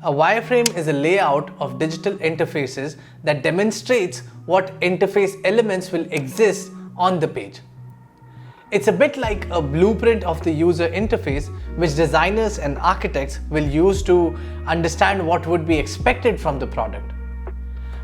A wireframe is a layout of digital interfaces that demonstrates what interface elements will exist on the page. It's a bit like a blueprint of the user interface which designers and architects will use to understand what would be expected from the product.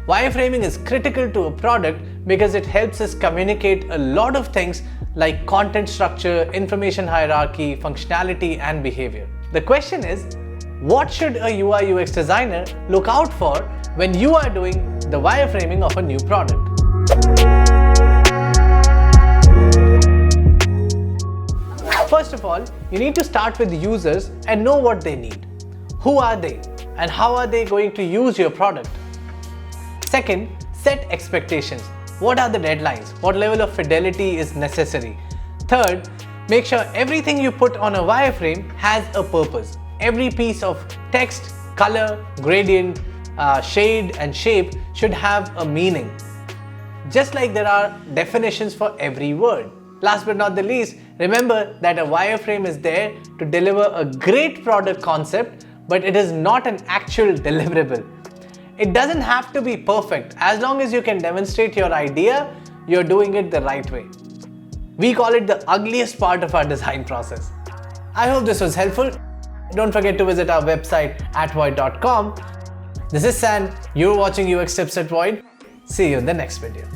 Wireframing is critical to a product because it helps us communicate a lot of things like content structure, information hierarchy, functionality, and behavior. The question is, what should a UI UX designer look out for when you are doing the wireframing of a new product? First of all, you need to start with users and know what they need. Who are they and how are they going to use your product? Second, set expectations. What are the deadlines? What level of fidelity is necessary? Third, make sure everything you put on a wireframe has a purpose. Every piece of text, color, gradient, shade and shape should have a meaning. Just like there are definitions for every word. Last but not the least, remember that a wireframe is there to deliver a great product concept, but it is not an actual deliverable. It doesn't have to be perfect. As long as you can demonstrate your idea, you're doing it the right way. We call it the ugliest part of our design process. I hope this was helpful. Don't forget to visit our website at void.com. This is San. You're watching UX Tips at Void. See you in the next video.